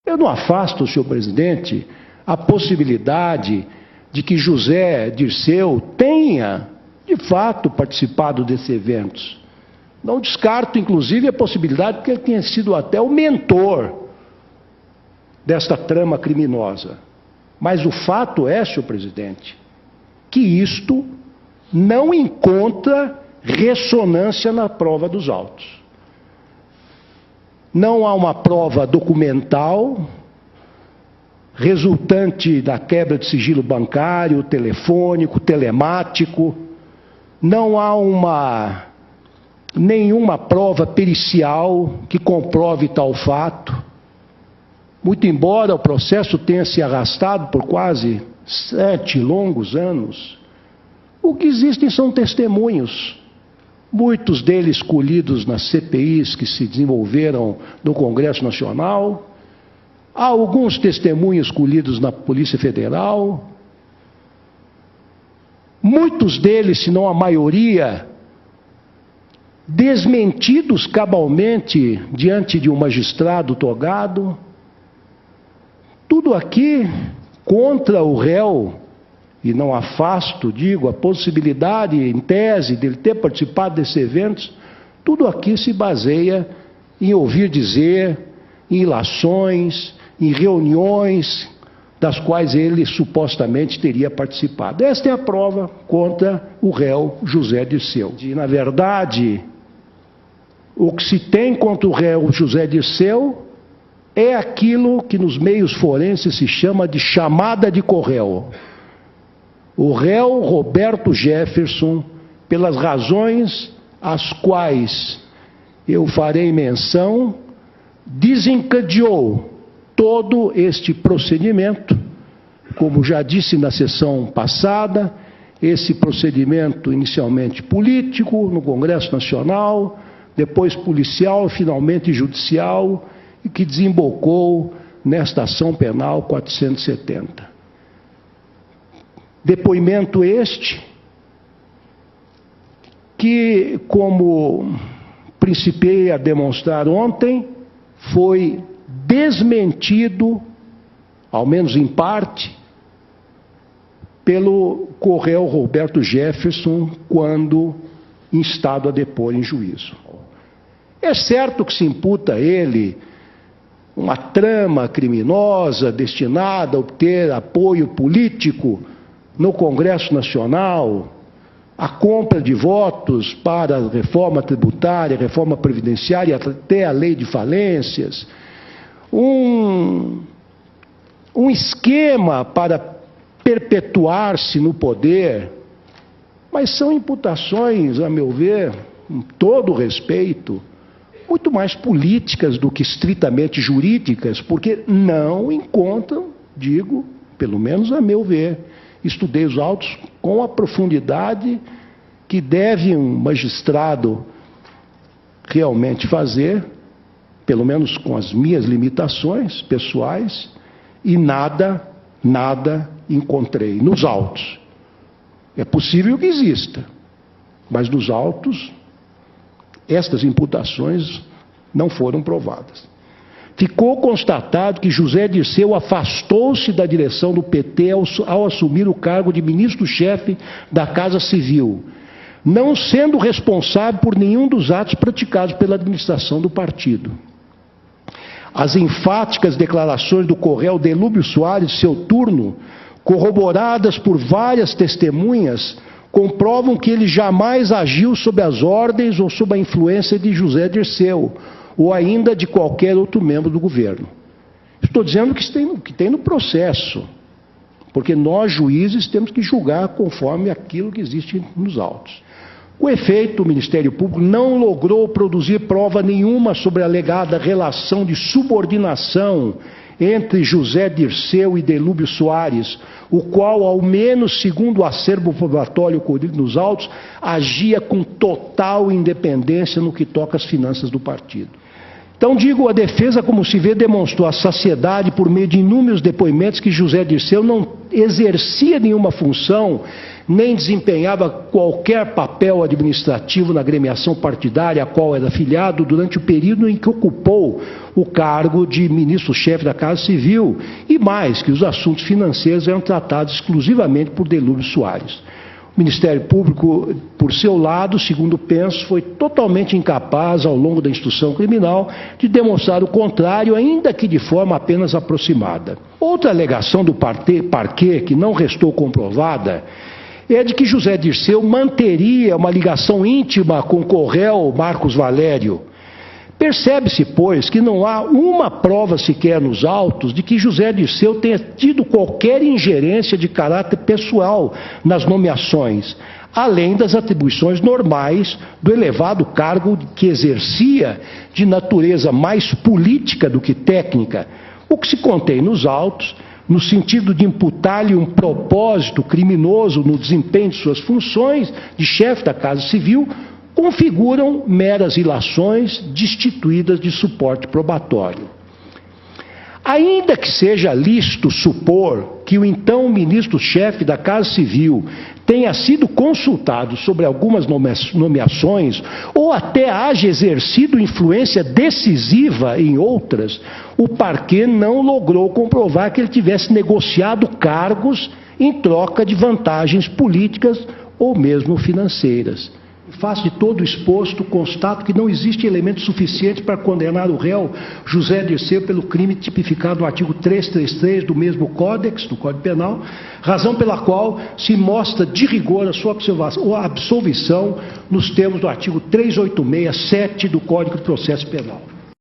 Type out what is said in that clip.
Eu não afasto, senhor presidente, a possibilidade de que José Dirceu tenha, de fato, participado desses eventos. Não descarto, inclusive, a possibilidade de que ele tenha sido até o mentor desta trama criminosa. Mas o fato é, senhor presidente, que isto não encontra ressonância na prova dos autos. Não há uma prova documental resultante da quebra de sigilo bancário, telefônico, telemático. Não há nenhuma prova pericial que comprove tal fato. Muito embora o processo tenha se arrastado por quase 7 longos anos, o que existem são testemunhos. Muitos deles colhidos nas CPIs que se desenvolveram no Congresso Nacional, há alguns testemunhos colhidos na Polícia Federal, muitos deles, se não a maioria, desmentidos cabalmente diante de um magistrado togado. Tudo aqui contra o réu. E não afasto, digo, a possibilidade, em tese, dele ter participado desses eventos. Tudo aqui se baseia em ouvir dizer, em ilações, em reuniões das quais ele supostamente teria participado. Esta é a prova contra o réu José Dirceu. E, na verdade, o que se tem contra o réu José Dirceu é aquilo que nos meios forenses se chama de chamada de corréu. O réu Roberto Jefferson, pelas razões às quais eu farei menção, desencadeou todo este procedimento. Como já disse na sessão passada, esse procedimento inicialmente político no Congresso Nacional, depois policial e finalmente judicial, e que desembocou nesta ação penal 470. Depoimento este que, como principiei a demonstrar ontem, foi desmentido, ao menos em parte, pelo corréu Roberto Jefferson, quando instado a depor em juízo. É certo que se imputa a ele uma trama criminosa destinada a obter apoio político no Congresso Nacional, a compra de votos para a reforma tributária, a reforma previdenciária, até a lei de falências, um esquema para perpetuar-se no poder, mas são imputações, a meu ver, com todo respeito, muito mais políticas do que estritamente jurídicas, porque não encontram, digo, pelo menos a meu ver, estudei os autos com a profundidade que deve um magistrado realmente fazer, pelo menos com as minhas limitações pessoais, e nada encontrei nos autos. É possível que exista, mas nos autos, estas imputações não foram provadas. Ficou constatado que José Dirceu afastou-se da direção do PT ao assumir o cargo de ministro-chefe da Casa Civil, não sendo responsável por nenhum dos atos praticados pela administração do partido. As enfáticas declarações do corréu Delúbio Soares, seu turno, corroboradas por várias testemunhas, comprovam que ele jamais agiu sob as ordens ou sob a influência de José Dirceu, ou ainda de qualquer outro membro do governo. Estou dizendo que tem no processo, porque nós, juízes, temos que julgar conforme aquilo que existe nos autos. Com efeito, o Ministério Público não logrou produzir prova nenhuma sobre a alegada relação de subordinação entre José Dirceu e Delúbio Soares, o qual, ao menos segundo o acervo probatório colhido nos autos, agia com total independência no que toca às finanças do partido. Então, digo, a defesa, como se vê, demonstrou a saciedade por meio de inúmeros depoimentos que José Dirceu não exercia nenhuma função nem desempenhava qualquer papel administrativo na agremiação partidária a qual era afiliado durante o período em que ocupou o cargo de ministro-chefe da Casa Civil, e mais, que os assuntos financeiros eram tratados exclusivamente por Delúbio Soares. O Ministério Público, por seu lado, segundo penso, foi totalmente incapaz, ao longo da instrução criminal, de demonstrar o contrário, ainda que de forma apenas aproximada. Outra alegação do parquê, que não restou comprovada, é de que José Dirceu manteria uma ligação íntima com o Corréu Marcos Valério. Percebe-se, pois, que não há uma prova sequer nos autos de que José Dirceu tenha tido qualquer ingerência de caráter pessoal nas nomeações, além das atribuições normais do elevado cargo que exercia, de natureza mais política do que técnica, o que se contém nos autos, no sentido de imputar-lhe um propósito criminoso no desempenho de suas funções de chefe da Casa Civil, configuram meras ilações destituídas de suporte probatório. Ainda que seja lícito supor que o então ministro-chefe da Casa Civil tenha sido consultado sobre algumas nomeações ou até haja exercido influência decisiva em outras, o parquê não logrou comprovar que ele tivesse negociado cargos em troca de vantagens políticas ou mesmo financeiras. Face de todo o exposto, constato que não existe elemento suficiente para condenar o réu José Dirceu pelo crime tipificado no artigo 333 do mesmo Código Penal, razão pela qual se mostra de rigor a sua absolvição nos termos do artigo 386.7 do Código de Processo Penal.